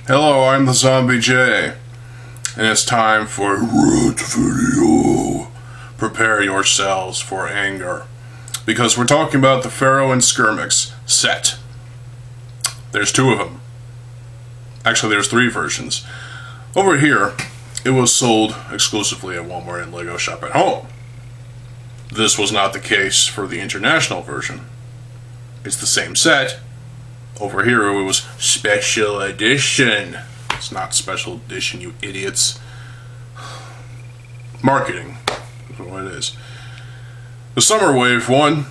Hello, I'm TheZOMBIEJ, and it's time for a Rant video. Prepare yourselves for anger, because we're talking about the Fero Skirmix set. There's two of them. Actually, there's three versions. Over here, it was sold exclusively at Walmart and Lego Shop at Home. This was not the case for the international version. It's the same set. Over here it was special edition. It's not special edition, you idiots. Marketing is what it is. The Summer Wave one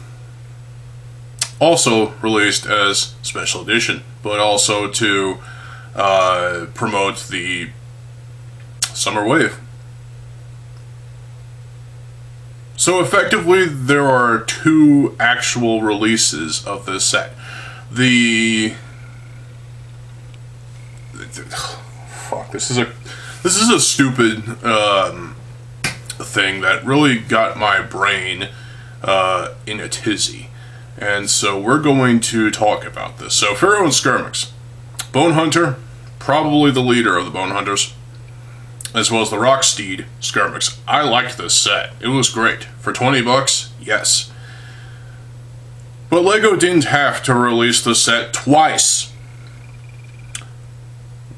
also released as special edition, but also to promote the Summer Wave. So effectively, there are two actual releases of this set. This is a stupid thing that really got my brain in a tizzy, and so we're going to talk about this. So Fero Skirmix, Bone Hunter, probably the leader of the Bone Hunters, as well as the Rocksteed Skirmix. I liked this set. It was great. For 20 bucks, yes. But Lego didn't have to release the set twice.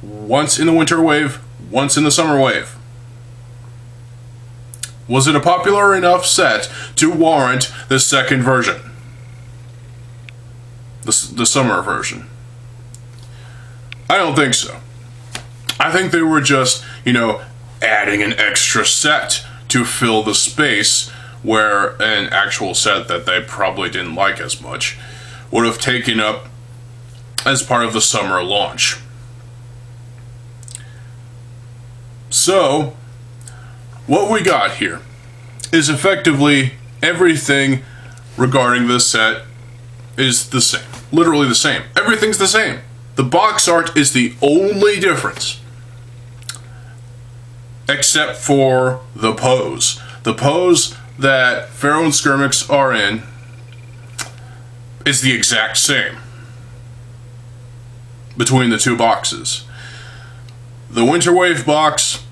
Once in the Winter Wave, once in the Summer Wave. Was it a popular enough set to warrant the second version? The summer version? I don't think so. I think they were just, adding an extra set to fill the space where an actual set that they probably didn't like as much would have taken up as part of the summer launch. So, what we got here is effectively everything regarding this set is the same. Literally the same. Everything's the same. The box art is the only difference. Except for the pose. The pose that Fero and Skirmix are in is the exact same between the two boxes. The Winter Wave box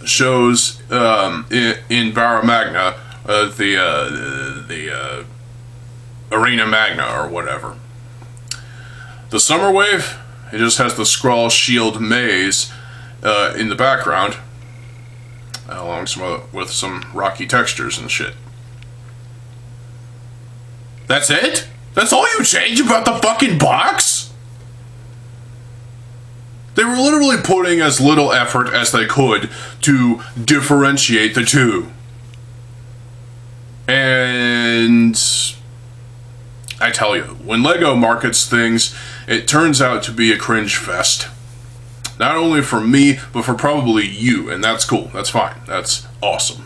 shows in Barra Magna the Arena Magna or whatever. The Summer Wave, it just has the Skrull Shield Maze in the background, along with some rocky textures and shit. That's it? That's all you change about the fucking box? They were literally putting as little effort as they could to differentiate the two. And I tell you, when Lego markets things, it turns out to be a cringe fest. Not only for me, but for probably you, and that's cool. That's fine. That's awesome.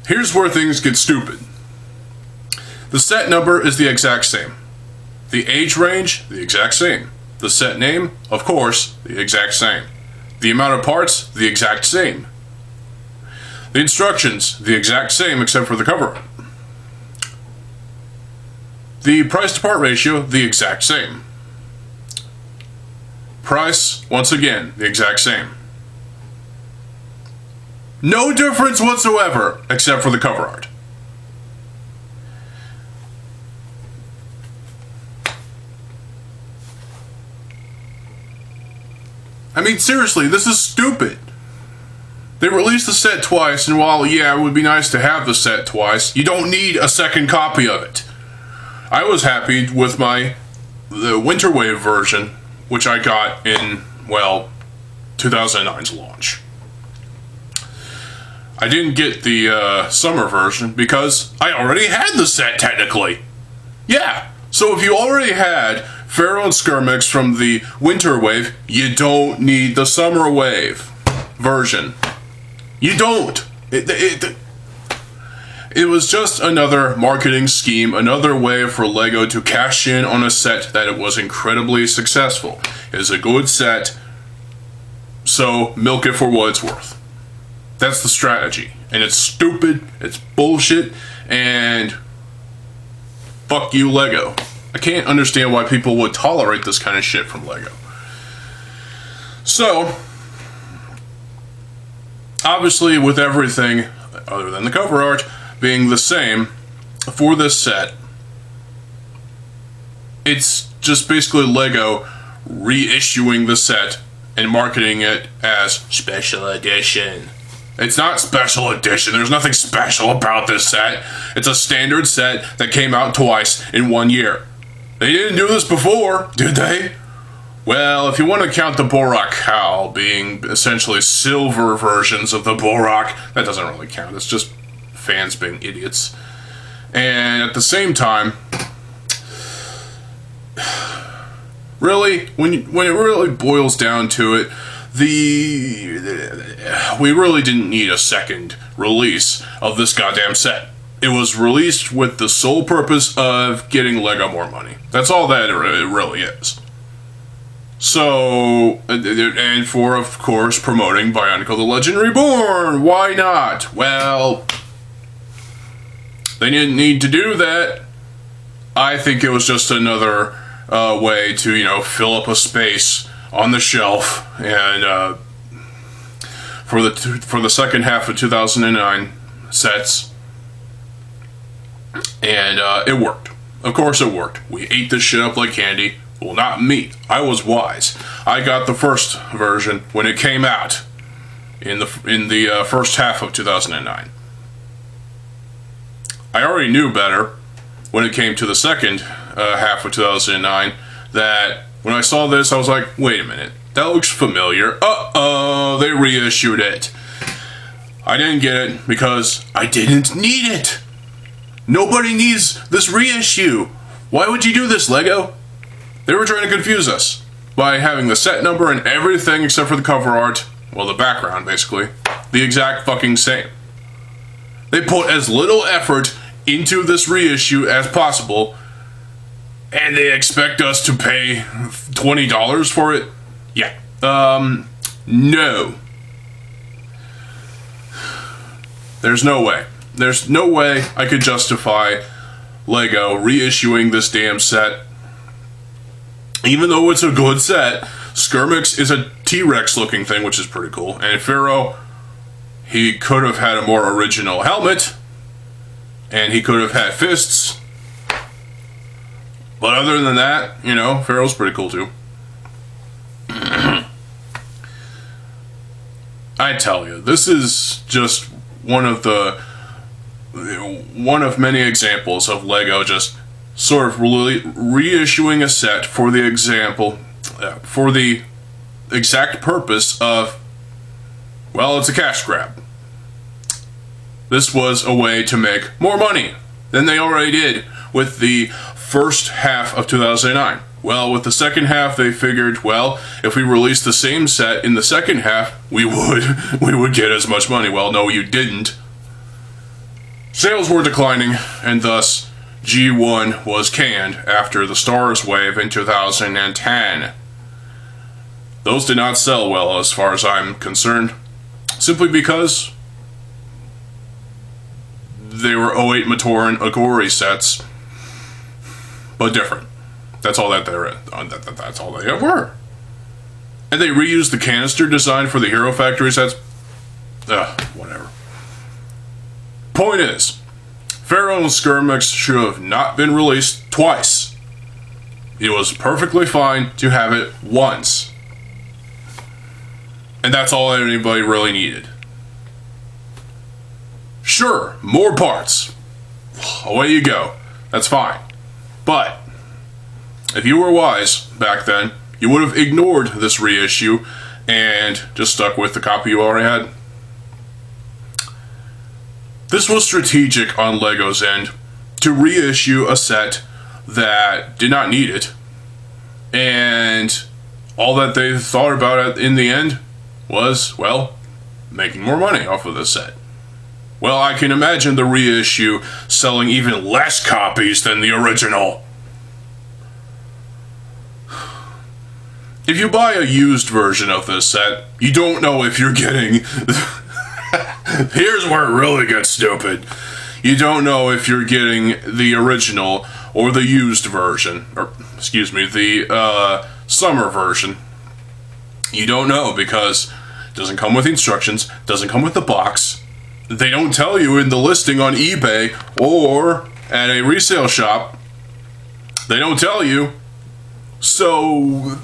Here's where things get stupid. The set number is the exact same. The age range, the exact same. The set name, of course, the exact same. The amount of parts, the exact same. The instructions, the exact same except for the cover art. The price to part ratio, the exact same. Price, once again, the exact same. No difference whatsoever, except for the cover art. I mean, seriously, this is stupid. They released the set twice, and while, yeah, it would be nice to have the set twice, you don't need a second copy of it. I was happy with the Winter Wave version, which I got in, 2009's launch. I didn't get the summer version because I already had the set, technically. Yeah, so if you already had Fero and Skirmix from the Winter Wave, you don't need the Summer Wave version. You don't. It was just another marketing scheme, another way for Lego to cash in on a set that it was incredibly successful. It's a good set, so milk it for what it's worth. That's the strategy. And it's stupid, it's bullshit, and fuck you, Lego. I can't understand why people would tolerate this kind of shit from Lego. So, obviously with everything other than the cover art being the same for this set, it's just basically Lego reissuing the set and marketing it as special edition. It's not special edition. There's nothing special about this set. It's a standard set that came out twice in 1 year. They didn't do this before, did they? Well, if you want to count the Borak Cowl being essentially silver versions of the Borak, that doesn't really count. It's just fans being idiots. And at the same time, really, when it really boils down to it, we really didn't need a second release of this goddamn set. It was released with the sole purpose of getting Lego more money. That's all that it really is. So, and for, of course, promoting Bionicle the Legend Reborn. Why not? Well, they didn't need to do that. I think it was just another way to, you know, fill up a space on the shelf, and for the second half of 2009 sets, and it worked. Of course it worked. We ate this shit up like candy. Well, not me. I was wise. I got the first version when it came out in the first half of 2009. I already knew better when it came to the second half of 2009 that when I saw this, I was like, wait a minute, that looks familiar. Uh-oh, they reissued it. I didn't get it because I didn't need it. Nobody needs this reissue. Why would you do this, Lego? They were trying to confuse us by having the set number and everything except for the cover art, well, the background, basically, the exact fucking same. They put as little effort into this reissue as possible, and they expect us to pay $20 for it? Yeah. No. There's no way. There's no way I could justify Lego reissuing this damn set. Even though it's a good set, Skirmix is a T-Rex looking thing, which is pretty cool. And Fero, he could have had a more original helmet, and he could have had fists. But other than that, you know, Fero's pretty cool too. I tell you, this is just one of many examples of Lego just sort of really reissuing a set for the exact purpose of, well, it's a cash grab. This was a way to make more money than they already did with the first half of 2009. Well, with the second half, they figured, well, if we released the same set in the second half, we would get as much money. Well, no, you didn't. Sales were declining, and thus G1 was canned after the Stars wave in 2010. Those did not sell well as far as I'm concerned, simply because they were 08 Matoran Agori sets, but different. That's all that they're. That's all they were. And they reused the canister design for the Hero Factory sets. Whatever. Point is, Fero and Skirmix should have not been released twice. It was perfectly fine to have it once. And that's all anybody really needed. Sure, more parts. Away you go. That's fine. But if you were wise back then, you would have ignored this reissue and just stuck with the copy you already had. This was strategic on Lego's end to reissue a set that did not need it, and all that they thought about it in the end was, well, making more money off of this set. Well, I can imagine the reissue selling even less copies than the original. If you buy a used version of this set, you don't know if you're getting... Here's where it really gets stupid. You don't know if you're getting the original or the used version. Or, excuse me, the summer version. You don't know because it doesn't come with instructions, doesn't come with the box. They don't tell you in the listing on eBay or at a resale shop. They don't tell you. So,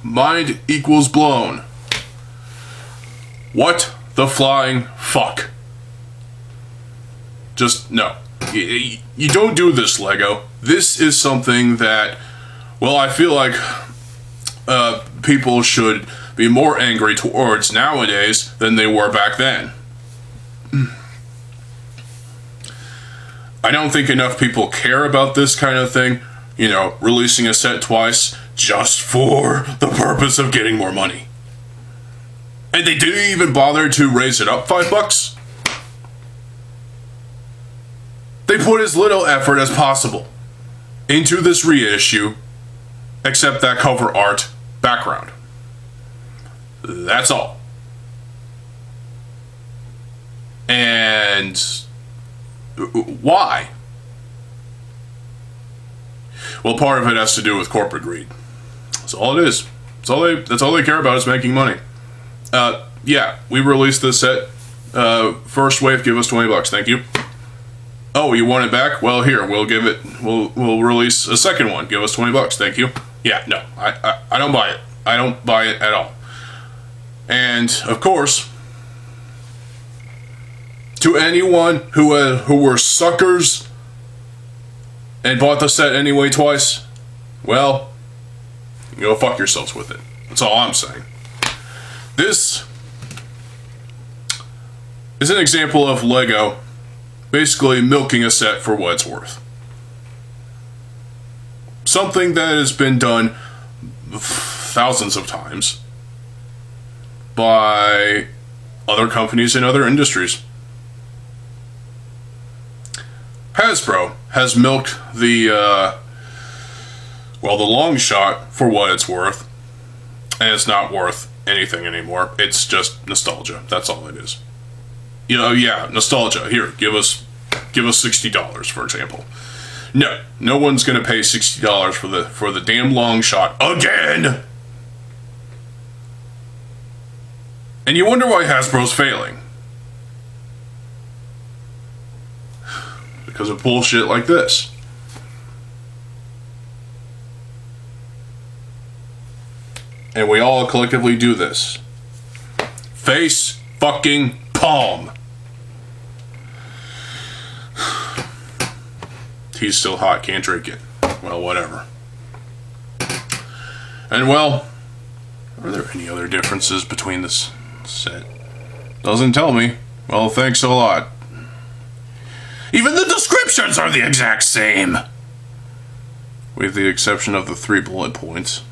mind equals blown. What the flying fuck? Just, no. You don't do this, Lego. This is something that, well, I feel like people should be more angry towards nowadays than they were back then. I don't think enough people care about this kind of thing, you know, releasing a set twice just for the purpose of getting more money. And they didn't even bother to raise it up $5. They put as little effort as possible into this reissue, except that cover art background. That's all. And why? Well, part of it has to do with corporate greed. That's all it is. That's all they care about is making money. Yeah, we released this set. First wave, give us $20. Thank you. Oh, you want it back? Well, here, we'll release a second one. Give us $20. Thank you. Yeah, no, I don't buy it. I don't buy it at all. And of course, to anyone who were suckers and bought the set anyway twice, well, go fuck yourselves with it. That's all I'm saying. This is an example of Lego basically milking a set for what it's worth. Something that has been done thousands of times by other companies in other industries. Hasbro has milked the long shot for what it's worth, and it's not worth anything anymore. It's just nostalgia. That's all it is. You know, yeah, nostalgia. Here, give us $60, for example. No one's gonna pay $60 for the damn long shot again. And you wonder why Hasbro's failing. Because of bullshit like this. And we all collectively do this. Face fucking palm. Tea's still hot, can't drink it. Well, whatever. And well, are there any other differences between this set? Doesn't tell me. Well, thanks a lot. Even the descriptions are the exact same! With the exception of the 3 bullet points.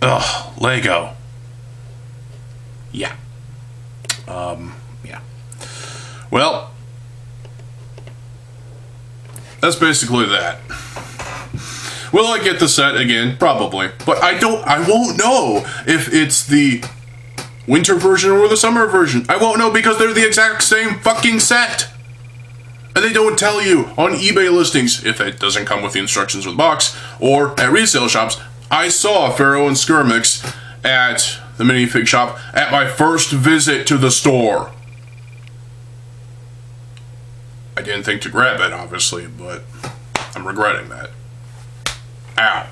Ugh, Lego. Yeah. Yeah. Well, that's basically that. Will I get the set again? Probably. But I won't know if it's the winter version or the summer version. I won't know because they're the exact same fucking set. And they don't tell you on eBay listings if it doesn't come with the instructions with the box, or at resale shops. I saw Fero Skirmix at the minifig shop at my first visit to the store. I didn't think to grab it, obviously, but I'm regretting that. Ow.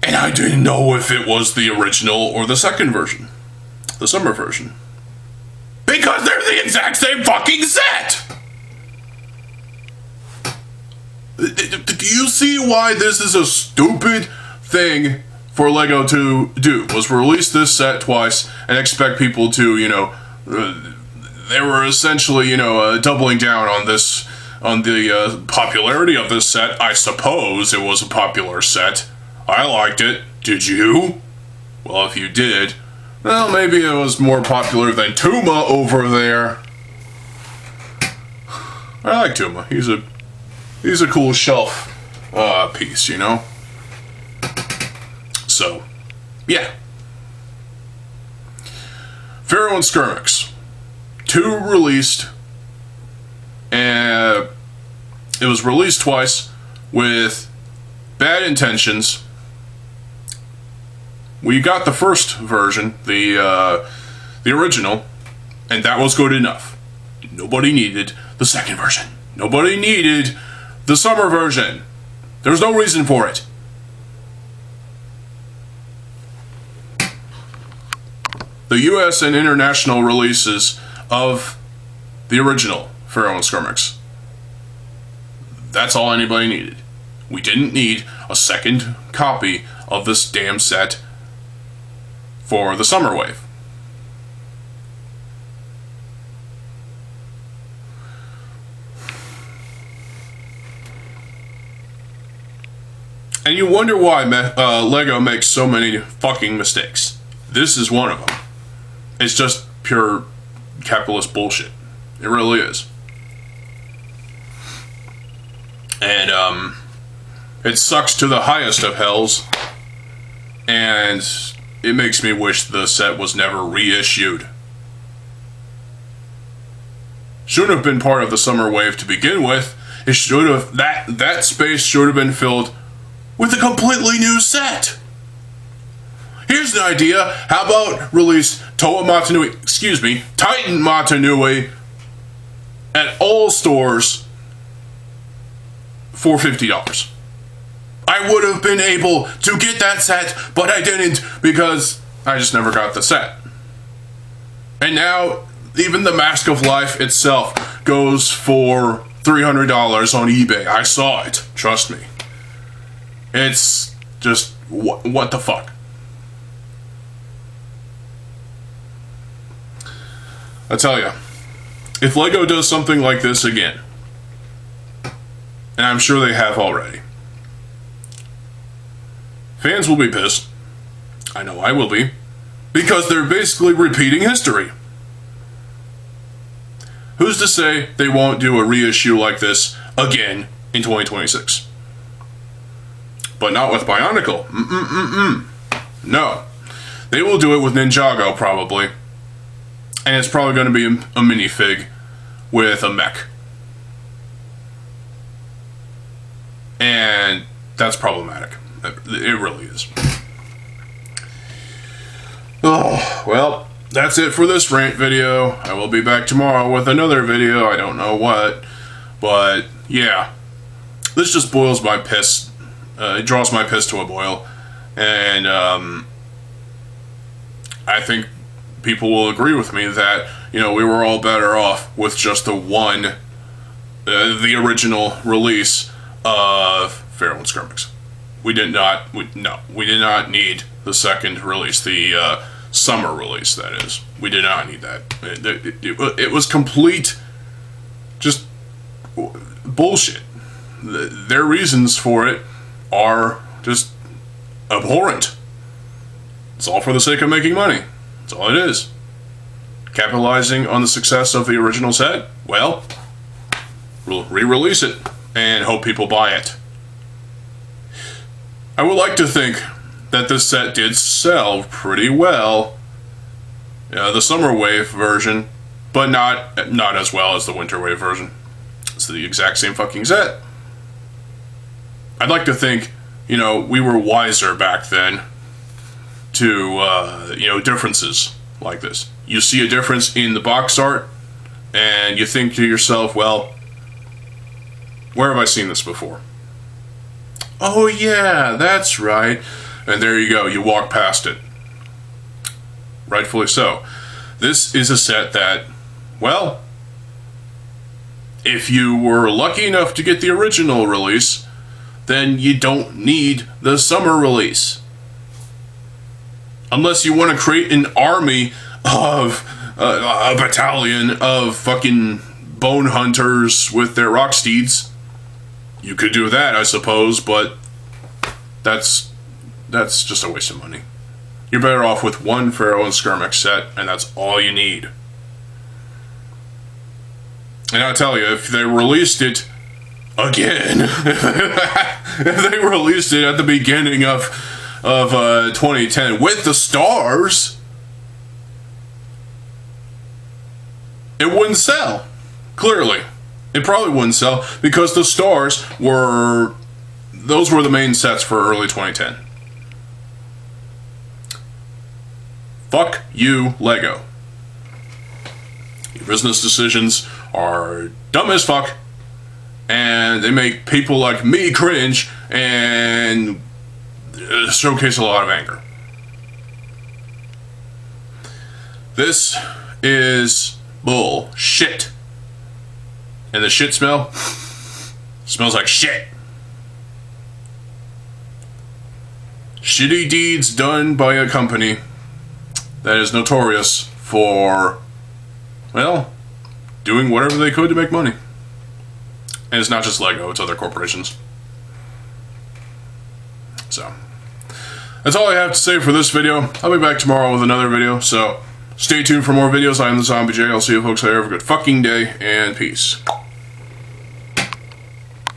And I didn't know if it was the original or the second version. The summer version. Because they're the exact same fucking set! Do you see why this is a stupid thing for Lego to do? Was release this set twice and expect people to, you know, they were essentially, you know, doubling down on this, on the popularity of this set. I suppose it was a popular set. I liked it. Did you? Well, if you did, well, maybe it was more popular than Tuma over there. I like Tuma. He's a cool shelf piece, you know? So, yeah. Fero Skirmix. 2 released, and it was released twice with bad intentions We got the first version, the original, and that was good enough. Nobody needed the second version. Nobody needed the summer version. There's no reason for it. The US and international releases of the original Fero Skirmix. That's all anybody needed. We didn't need a second copy of this damn set for the summer wave. And you wonder why LEGO makes so many fucking mistakes. This is one of them. It's just pure capitalist bullshit. It really is. And, it sucks to the highest of hells. And it makes me wish the set was never reissued. Shouldn't have been part of the summer wave to begin with. It should have, that space should have been filled with a completely new set. Here's an idea. How about release Titan Matanui at all stores for $50. I would have been able to get that set, but I didn't because I just never got the set. And now, even the Mask of Life itself goes for $300 on eBay. I saw it. Trust me. It's just, what the fuck? I tell you, if LEGO does something like this again, and I'm sure they have already, fans will be pissed. I know I will be. Because they're basically repeating history. Who's to say they won't do a reissue like this again in 2026? But not with Bionicle. No. They will do it with Ninjago, probably. And it's probably going to be a minifig with a mech. And that's problematic. It really is. Oh, well, that's it for this rant video. I will be back tomorrow with another video. I don't know what. But, yeah. This just boils my piss. It draws my piss to a boil. And, I think people will agree with me that, you know, we were all better off with just the one, the original release of Fero Skirmix. We did not need the second release, the summer release, that is. We did not need that. It was complete, just bullshit. Their reasons for it are just abhorrent. It's all for the sake of making money. That's all it is. Capitalizing on the success of the original set? Well, we'll re-release it and hope people buy it. I would like to think that this set did sell pretty well. The Summer Wave version, but not as well as the Winter Wave version. It's the exact same fucking set. I'd like to think, you know, we were wiser back then to, you know, differences like this. You see a difference in the box art, and you think to yourself, well, where have I seen this before? Oh yeah, that's right. And there you go, you walk past it. Rightfully so. This is a set that, well, if you were lucky enough to get the original release, then you don't need the summer release. Unless you want to create an army of, a battalion of fucking bone hunters with their rock steeds. You could do that, I suppose, but that's just a waste of money. You're better off with one Fero Skirmix set, and that's all you need. And I'll tell you, if they released it again, if they released it at the beginning of 2010 with the stars, it wouldn't sell. Clearly. It probably wouldn't sell because the stars those were the main sets for early 2010. Fuck you, Lego. Your business decisions are dumb as fuck, and they make people like me cringe and showcase a lot of anger. This is bullshit. And the shit smell smells like shit. Shitty deeds done by a company that is notorious for, well, doing whatever they could to make money. And it's not just Lego, it's other corporations. So, that's all I have to say for this video. I'll be back tomorrow with another video, so stay tuned for more videos. I am TheZOMBIEJ. I'll see you folks later. Have a good fucking day, and peace.